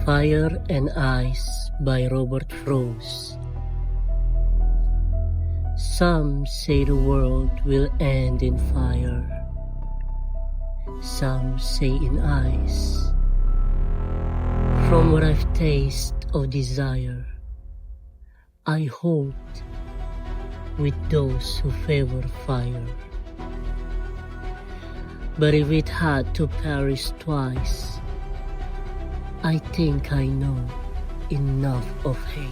Fire and Ice by Robert Frost. Some say the world will end in fire. Some say in ice. From what I've tasted of desire, I hold with those who favor fire. But if it had to perish twice, I think I know enough of hate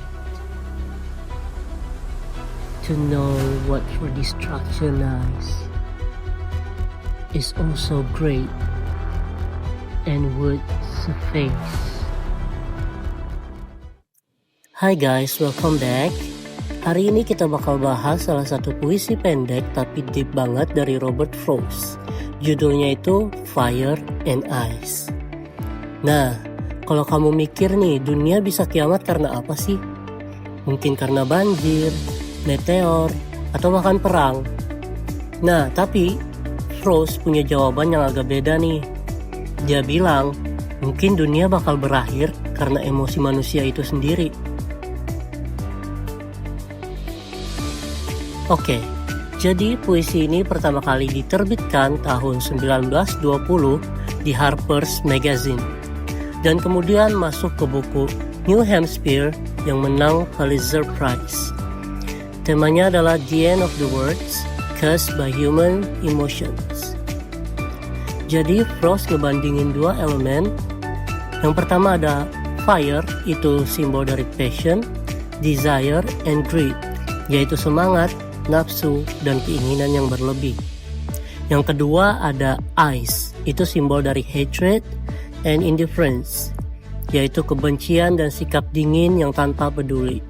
to know what for destruction lies is also great and would suffice. Hai guys, welcome back. Hari ini kita bakal bahas salah satu puisi pendek tapi deep banget dari Robert Frost. Judulnya itu Fire and Ice. Nah, kalau kamu mikir nih, dunia bisa kiamat karena apa sih? Mungkin karena banjir, meteor, atau bahkan perang. Nah, tapi Frost punya jawaban yang agak beda nih. Dia bilang, mungkin dunia bakal berakhir karena emosi manusia itu sendiri. Oke, jadi puisi ini pertama kali diterbitkan tahun 1920 di Harper's Magazine. Dan kemudian masuk ke buku New Hampshire yang menang Pulitzer Prize. Temanya adalah The End of the World Caused by Human Emotions. Jadi Frost ngebandingin dua elemen. Yang pertama ada fire, itu simbol dari passion, desire, and greed, yaitu semangat, nafsu, dan keinginan yang berlebih. Yang kedua ada ice, itu simbol dari hatred and indifference, yaitu kebencian dan sikap dingin yang tanpa peduli.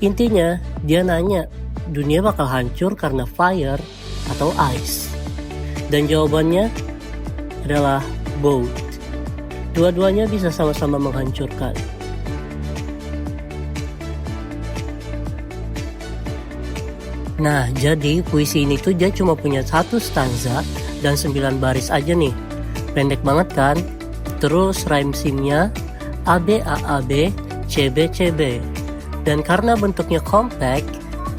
Intinya, dia nanya, dunia bakal hancur karena fire atau ice? Dan jawabannya adalah both. Dua-duanya bisa sama-sama menghancurkan. Nah, jadi puisi ini tuh dia cuma punya satu stanza dan 9 baris aja nih. Pendek banget kan? Terus rhyme scheme-nya ABAAB, CBCB. Dan karena bentuknya compact,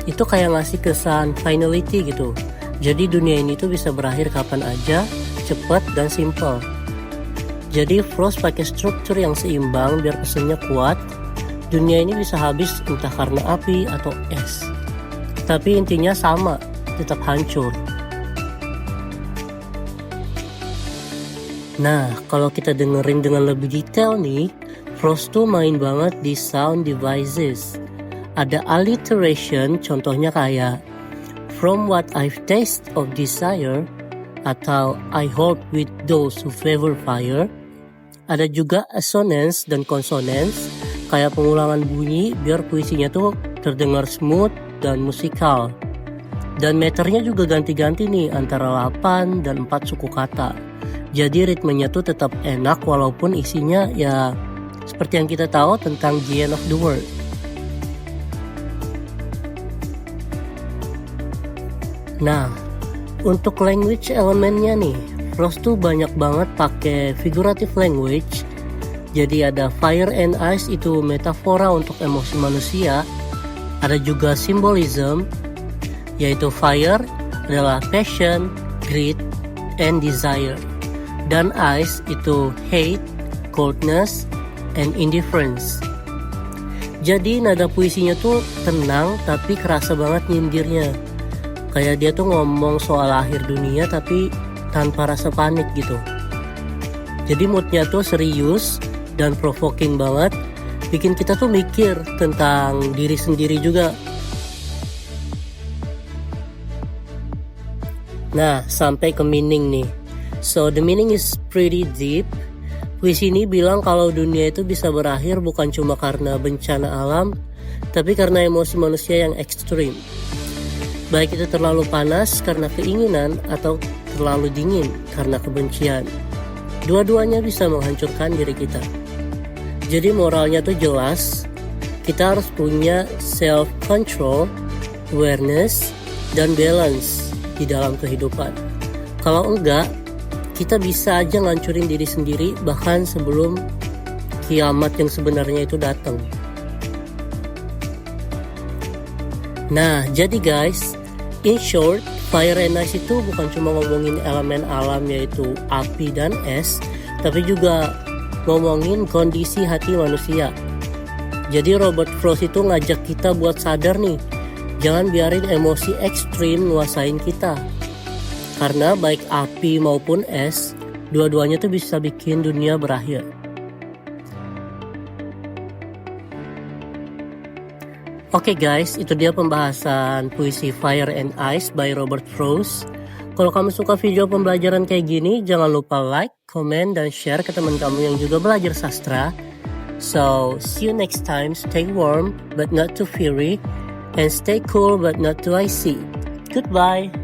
itu kayak ngasih kesan finality gitu. Jadi dunia ini tuh bisa berakhir kapan aja, cepet dan simple. Jadi Frost pakai struktur yang seimbang biar pesannya kuat. Dunia ini bisa habis entah karena api atau es. Tapi intinya sama, tetap hancur. Nah, kalau kita dengerin dengan lebih detail nih, Frost tuh main banget di sound devices. Ada alliteration, contohnya kayak From what I've tasted of desire, atau I hold with those who favor fire. Ada juga assonance dan consonance, kayak pengulangan bunyi biar puisinya tuh terdengar smooth dan musikal. Dan meternya juga ganti-ganti nih antara 8 dan 4 suku kata. Jadi ritmenya tuh tetap enak walaupun isinya ya seperti yang kita tahu tentang the end of the world. Nah, untuk language elemennya nih, Frost tuh banyak banget pakai figurative language. Jadi ada fire and ice itu metafora untuk emosi manusia. Ada juga symbolism, yaitu fire adalah passion, greed, and desire. Dan ice itu hate, coldness, and indifference. Jadi nada puisinya tuh tenang tapi kerasa banget nyindirnya. Kayak dia tuh ngomong soal akhir dunia tapi tanpa rasa panik gitu. Jadi moodnya tuh serius dan provoking banget, bikin kita tuh mikir tentang diri sendiri juga. Nah, sampai ke meaning nih. So the meaning is pretty deep. Puisi ini bilang kalau dunia itu bisa berakhir bukan cuma karena bencana alam, tapi karena emosi manusia yang ekstrim. Baik itu terlalu panas karena keinginan atau terlalu dingin karena kebencian. Dua-duanya bisa menghancurkan diri kita. Jadi moralnya tuh jelas, kita harus punya self-control, awareness, dan balance di dalam kehidupan. Kalau enggak, kita bisa aja ngancurin diri sendiri bahkan sebelum kiamat yang sebenarnya itu datang. Nah, jadi guys, in short, Fire and Ice itu bukan cuma ngomongin elemen alam yaitu api dan es, tapi juga ngomongin kondisi hati manusia. Jadi Robert Frost itu ngajak kita buat sadar nih, jangan biarin emosi ekstrim nguasain kita. Karena baik api maupun es, dua-duanya tuh bisa bikin dunia berakhir. Oke guys, itu dia pembahasan puisi Fire and Ice by Robert Frost. Kalau kamu suka video pembelajaran kayak gini, jangan lupa like, komen, dan share ke teman kamu yang juga belajar sastra. So, see you next time. Stay warm but not too fiery, and stay cool but not too icy. Goodbye!